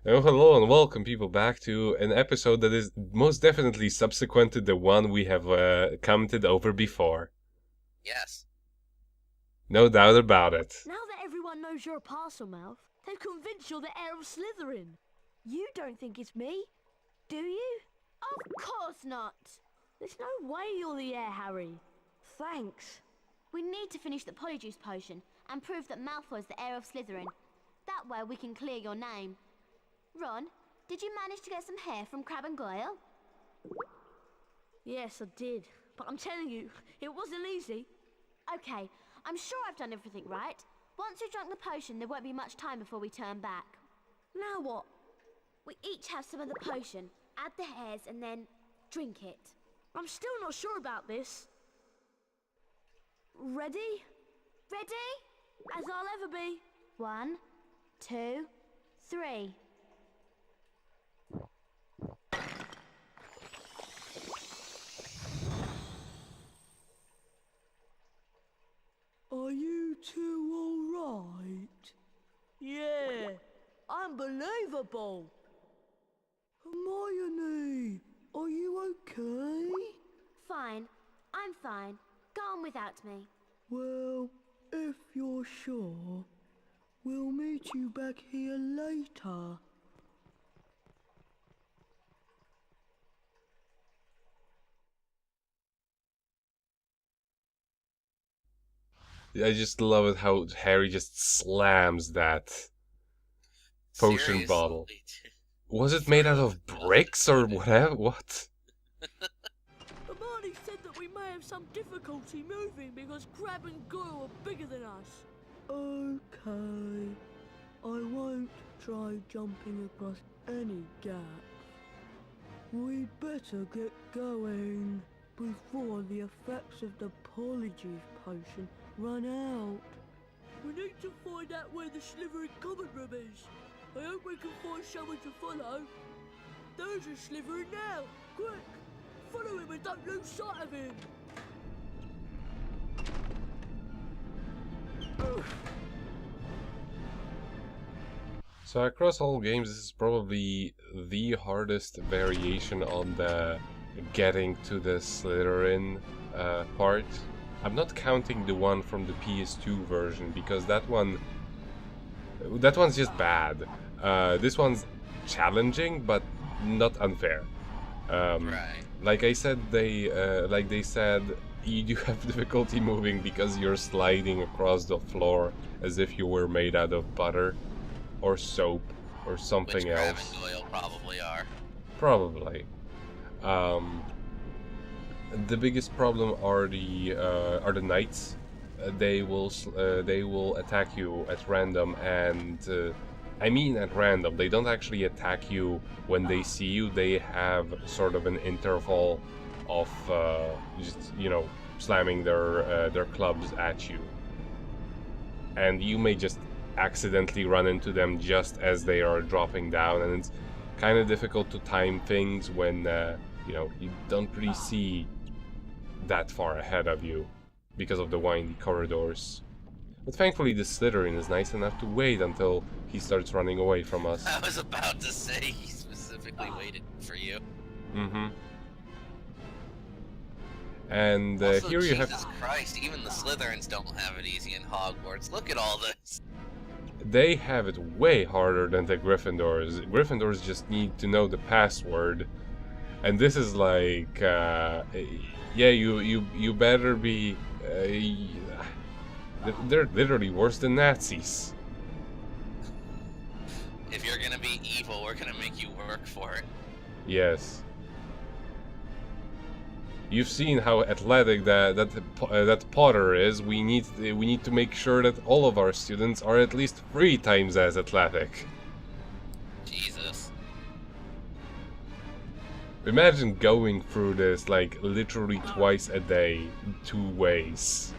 Oh, hello and welcome people back to an episode that is most definitely subsequent to the one we have commented over before. Yes. No doubt about it. Now that everyone knows you're a parcel mouth, they've convinced you're the heir of Slytherin. You don't think it's me, do you? Of course not. There's no way you're the heir, Harry. Thanks. We need to finish the Polyjuice potion and prove that Malfoy's the heir of Slytherin. That way we can clear your name. Ron, did you manage to get some hair from Crabbe and Goyle? Yes, I did. But I'm telling you, it wasn't easy. Okay, I'm sure I've done everything right. Once you've drunk the potion, there won't be much time before we turn back. Now what? We each have some of the potion, add the hairs, and then drink it. I'm still not sure about this. Ready? Ready? As I'll ever be. 1, 2, 3. Are you two alright? Yeah, unbelievable. Hermione, are you okay? Fine. I'm fine. Go on without me. Well, if you're sure, we'll meet you back here later. I just love it how Harry just slams that potion Seriously. bottle. Was it made out of bricks or whatever? What? Hermione said that we may have some difficulty moving because Crabbe and Goyle are bigger than us. Okay. I won't try jumping across any gaps. We'd better get going before the effects of the Polyjuice potion run out. We need to find out where the Slytherin common room is. I hope we can find someone to follow. There's a Slytherin now! Quick! Follow him and don't lose sight of him! So across all games, this is probably the hardest variation on the getting to the Slytherin part. I'm not counting the one from the PS2 version because that one's just bad. This one's challenging but not unfair. Right. Like I said, they said you do have difficulty moving because you're sliding across the floor as if you were made out of butter or soap or something Which Crabbe else. and Goyle probably are. Probably. The biggest problem are the knights. They will attack you at random, and I mean at random. They don't actually attack you when they see you. They have sort of an interval of just slamming their clubs at you, and you may just accidentally run into them just as they are dropping down, and it's kind of difficult to time things when you don't really see that far ahead of you because of the windy corridors. But thankfully the Slytherin is nice enough to wait until he starts running away from us. I was about to say he specifically waited for you. Mm-hmm. And Also, here you have... Jesus Christ, even the Slytherins don't have it easy in Hogwarts. Look at all this. They have it way harder than the Gryffindors. Gryffindors just need to know the password. And this is like... yeah, you better be... they're literally worse than Nazis. If you're gonna be evil, we're gonna make you work for it. Yes. You've seen how athletic that Potter is. We need to make sure that all of our students are at least 3 times as athletic. Jesus. Imagine going through this like literally twice a day, 2 ways.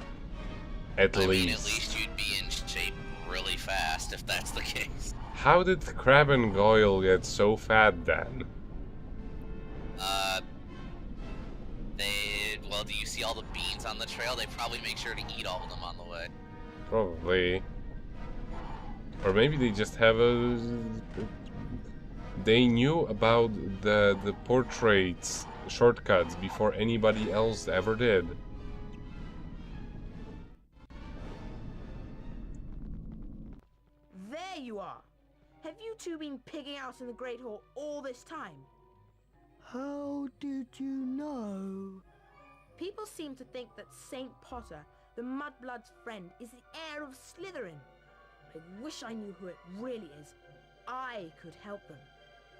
At I least. mean, at least you'd be in shape really fast if that's the case. How did Crabbe and Goyle get so fat then? Well, do you see all the beans on the trail? They probably make sure to eat all of them on the way. Probably. Or maybe they just have a They knew about the portraits shortcuts before anybody else ever did. There you are. Have you two been pigging out in the Great Hall all this time? How did you know? People seem to think that Saint Potter, the Mudblood's friend, is the heir of Slytherin. I wish I knew who it really is. I could help them.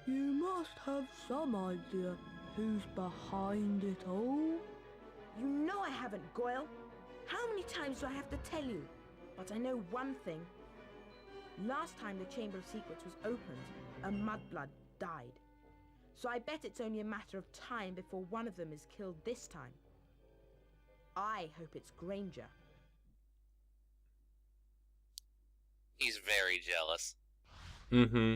You must have some idea who's behind it all. You know I haven't, Goyle. How many times do I have to tell you? But I know one thing. Last time the Chamber of Secrets was opened, a Mudblood died. So I bet it's only a matter of time before one of them is killed this time. I hope it's Granger. He's very jealous. Mm-hmm.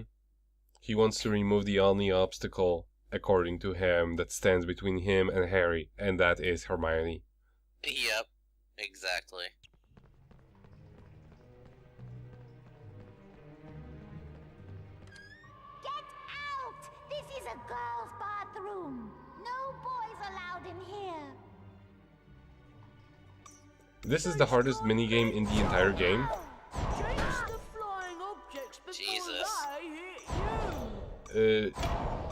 He wants to remove the only obstacle, according to him, that stands between him and Harry, and that is Hermione. Yep, exactly. Get out! This is a girls' bathroom. No boys allowed in here. This is the hardest minigame in the entire game. Chase the flying objects before Jesus. they hit you.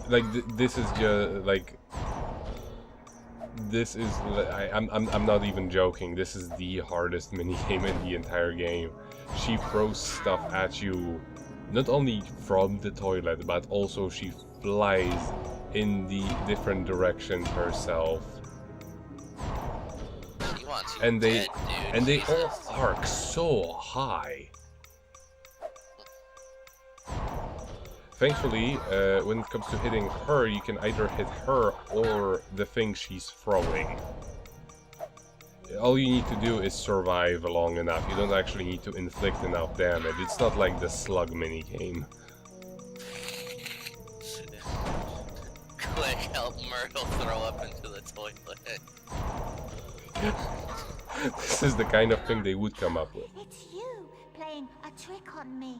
Like this is just like this is I'm not even joking. This is the hardest minigame in the entire game. She throws stuff at you, not only from the toilet, but also she flies in the different directions herself. He wants you And dead, dude. they Jesus. all arc so high. Thankfully, when it comes to hitting her, you can either hit her or the thing she's throwing. All you need to do is survive long enough. You don't actually need to inflict enough damage. It's not like the slug minigame. Quick, help Myrtle throw up into the toilet. This is the kind of thing they would come up with. It's you playing a trick on me.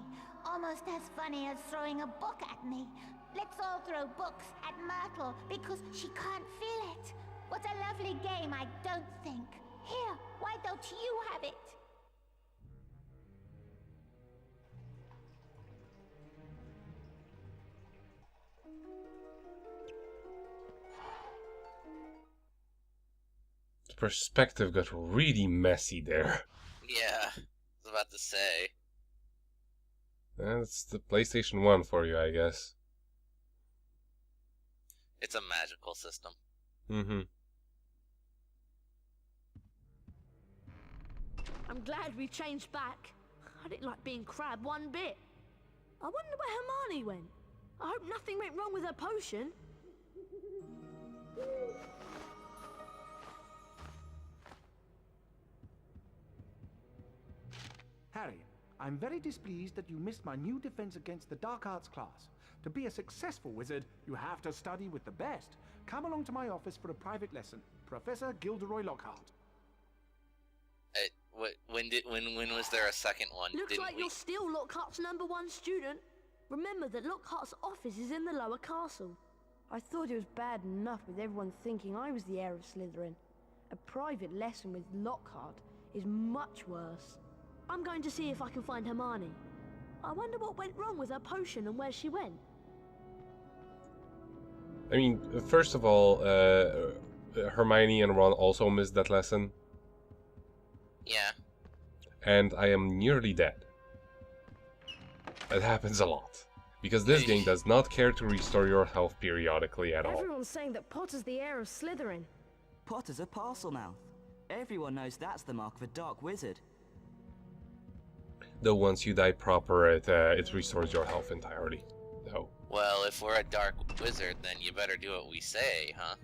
Almost as funny as throwing a book at me. Let's all throw books at Myrtle because she can't feel it. What a lovely game, I don't think. Here, why don't you have it? The perspective got really messy there. Yeah, I was about to say. That's the PlayStation 1 for you, I guess. It's a magical system. Mm-hmm. I'm glad we changed back. I didn't like being Crab one bit. I wonder where Hermione went. I hope nothing went wrong with her potion. Harry, I'm very displeased that you missed my new defense against the dark arts class. To be a successful wizard, you have to study with the best. Come along to my office for a private lesson. Professor Gilderoy Lockhart. When was there a second one? Looks Didn't like we? you're still Lockhart's #1 student. Remember that Lockhart's office is in the lower castle. I thought it was bad enough with everyone thinking I was the heir of Slytherin. A private lesson with Lockhart is much worse. I'm going to see if I can find Hermione. I wonder what went wrong with her potion and where she went. I mean, first of all, Hermione and Ron also missed that lesson. Yeah. And I am nearly dead. That happens a lot. Because this game does not care to restore your health periodically at all. Everyone's saying that Potter's the heir of Slytherin. Potter's a Parselmouth. Everyone knows that's the mark of a dark wizard. Though once you die proper, it restores your health entirely. Though. Well, if we're a dark wizard, then you better do what we say, huh?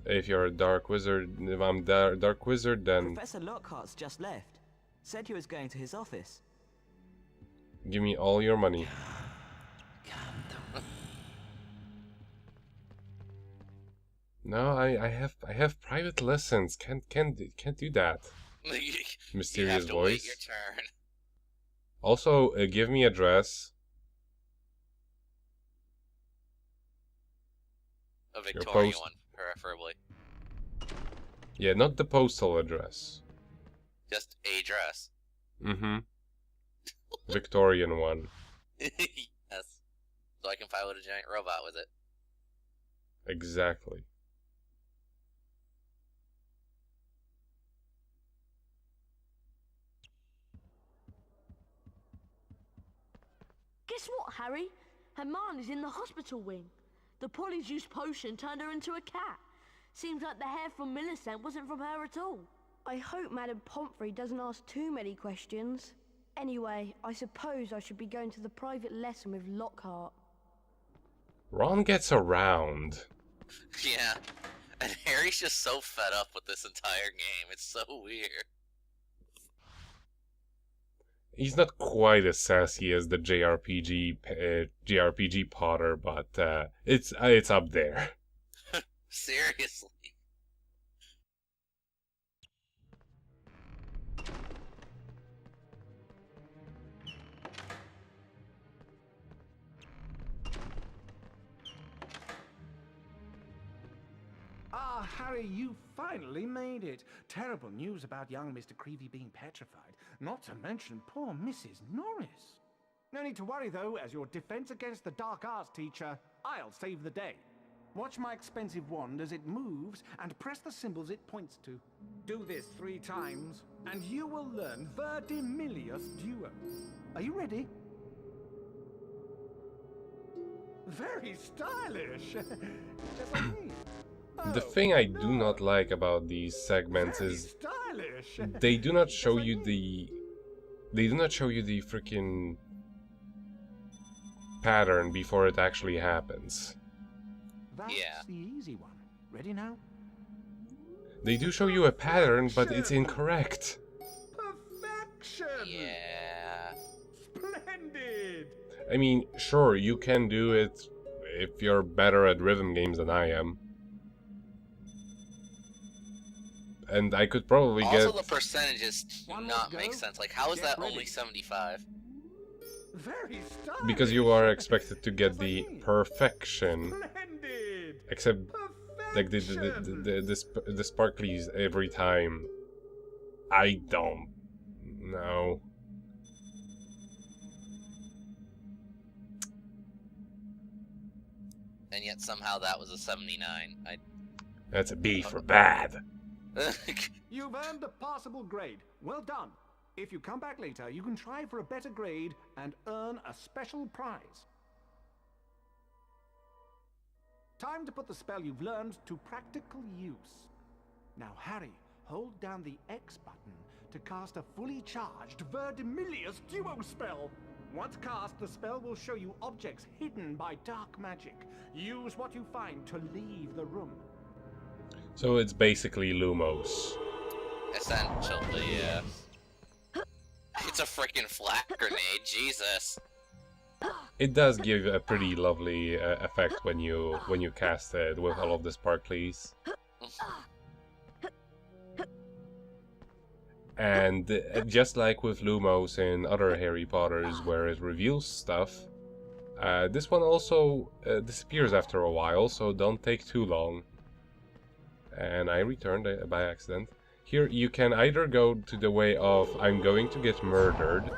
If you're a dark wizard, if I'm dark wizard, then Professor Lockhart's just left. Said he was going to his office. give me all your money. No, I have private lessons. Can't do that. Mysterious you have to voice. wait your turn. Also, give me address. A Your Victorian post. one, preferably. Yeah, not the postal address. Just a dress. Mm-hmm. Victorian one. Yes. So I can pilot a giant robot with it. Exactly. Guess what, Harry? Hermione's in the hospital wing. The polyjuice potion turned her into a cat. Seems like the hair from Millicent wasn't from her at all. I hope Madame Pomfrey doesn't ask too many questions. Anyway, I suppose I should be going to the private lesson with Lockhart. Ron gets around. Yeah. And Harry's just so fed up with this entire game. It's so weird. He's not quite as sassy as the JRPG Potter, but it's up there. Seriously. Ah, Harry, you finally made it. Terrible news about young Mr. Creevy being petrified, not to mention poor Mrs. Norris. No need to worry, though, as your defense against the dark arts teacher, I'll save the day. Watch my expensive wand as it moves and press the symbols it points to. Do this 3 times, and you will learn Verdimillious Duo. Are you ready? Very stylish! Just like me. The thing I do not like about these segments is they do not show you the freaking pattern before it actually happens. That's Yeah. the easy one. Ready now? They do show you a pattern, but it's incorrect. Perfection! Yeah. Splendid! I mean, sure, you can do it if you're better at rhythm games than I am. And I could probably Also, get... the percentages do One not more make go. sense. Like, how is Get that ready. only 75? Very stylish! Because you are expected to get Just the like me. perfection, Splendid! except like Perfection! the sparklies every time. I don't know. And yet somehow that was a 79. That's a B for bad. You've earned a passable grade. Well done. If you come back later, you can try for a better grade and earn a special prize. Time to put the spell you've learned to practical use. Now, Harry, hold down the X button to cast a fully charged Verdimillious Duo spell. Once cast, the spell will show you objects hidden by dark magic. Use what you find to leave the room. So it's basically Lumos. Essentially, yeah. It's a freaking flat grenade, Jesus. It does give a pretty lovely effect when you cast it with all of the sparklies. And just like with Lumos in other Harry Potters where it reveals stuff, this one also disappears after a while, so don't take too long. And I returned by accident. Here you can either go to the way of I'm going to get murdered,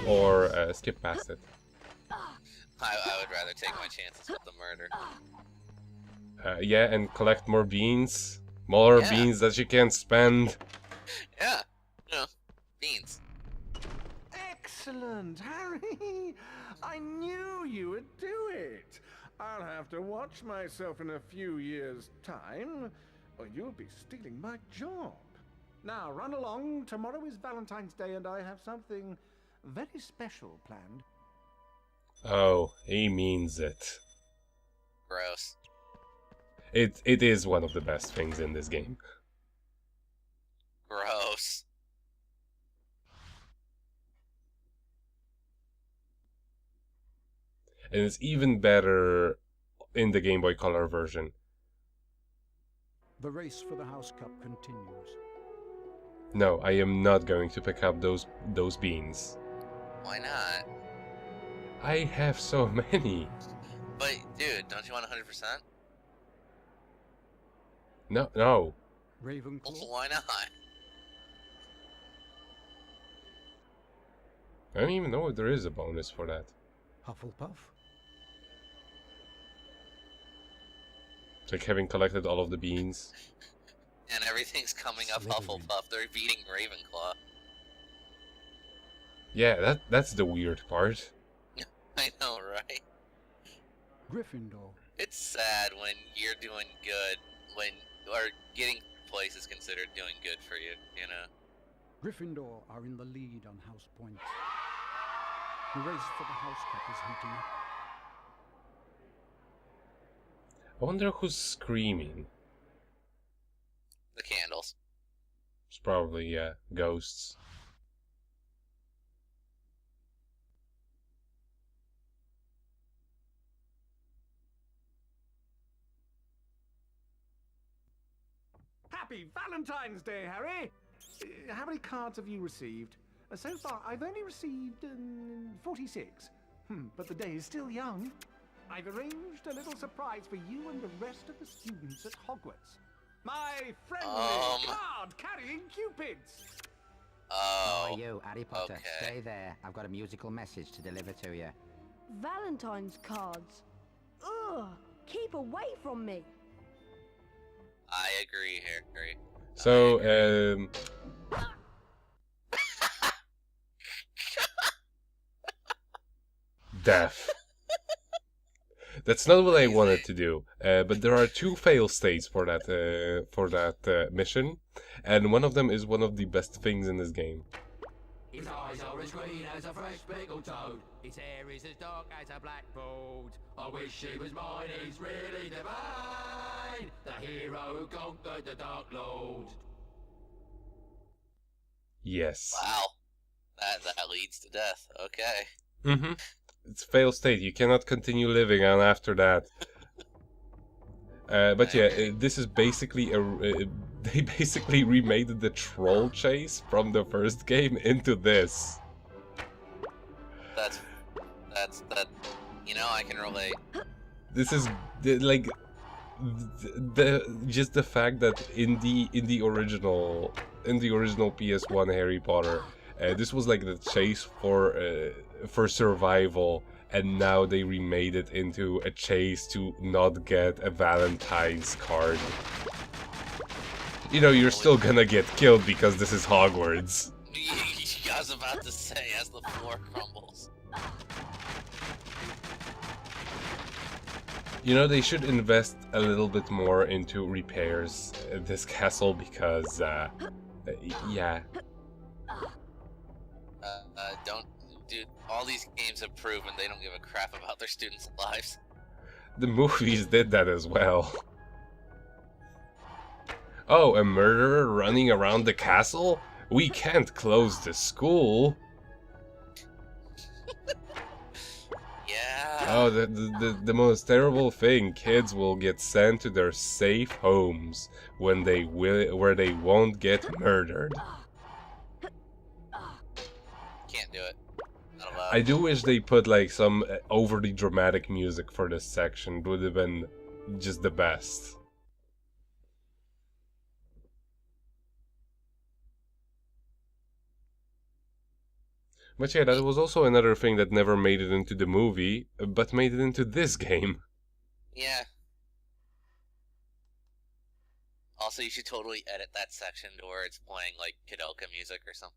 or skip past it. I would rather take my chances with the murder. Yeah, and collect more beans. More Yeah. beans that you can spend. Yeah, you know, beans. Excellent, Harry! I knew you would do it! I'll have to watch myself in a few years' time, or you'll be stealing my job. Now, run along. Tomorrow is Valentine's Day, and I have something very special planned. Oh, he means it. Gross. It is one of the best things in this game. Gross. And it's even better in the Game Boy Color version. The race for the House Cup continues. No, I am not going to pick up those beans. Why not? I have so many. But, dude, don't you want 100%? No, no. Ravenclaw. Why not? I don't even know if there is a bonus for that. Hufflepuff. It's like having collected all of the beans. And everything's coming up Slytherin. Hufflepuff. They're beating Ravenclaw. Yeah, that's the weird part. I know, right? Gryffindor. It's sad when you're doing good, or getting place is considered doing good for you, you know? Gryffindor are in the lead on house points. The race for the house cup is heating up. I wonder who's screaming. The candles. It's probably, yeah, ghosts. Happy Valentine's Day, Harry! How many cards have you received? So far, I've only received 46. But the day is still young. I've arranged a little surprise for you and the rest of the students at Hogwarts. My friendly card-carrying Cupids! Oh. How are you, Harry Potter? Okay. Stay there. I've got a musical message to deliver to you. Valentine's cards. Ugh! Keep away from me. I agree, Harry. So, death. That's not what I wanted to do, but there are two fail states for that mission, and one of them is one of the best things in this game. His eyes are as green as a fresh pickled toad. His hair is as dark as a blackboard. I wish he was mine, he's really divine. The hero who conquered the Dark Lord. Yes. Wow. That leads to death. Okay. Mm-hmm. It's fail state. You cannot continue living on after that. But yeah, this is basically they basically remade the troll chase from the first game into this. That. You know, I can relate. This is like just the fact that in the original PS1 Harry Potter, this was like the chase for survival, and now they remade it into a chase to not get a Valentine's card. You know, you're still gonna get killed because this is Hogwarts. I was about to say, as the floor crumbles. You know, they should invest a little bit more into repairs at this castle because, yeah. Dude, all these games have proven they don't give a crap about their students' lives. The movies did that as well. Oh, a murderer running around the castle? We can't close the school. Yeah. Oh, the most terrible thing, kids will get sent to their safe homes where they won't get murdered. Can't do it. Not allowed. I do wish they put like some overly dramatic music for this section. It would have been just the best. But yeah, that was also another thing that never made it into the movie, but made it into this game. Yeah. Also, you should totally edit that section to where it's playing like Kadoka music or something.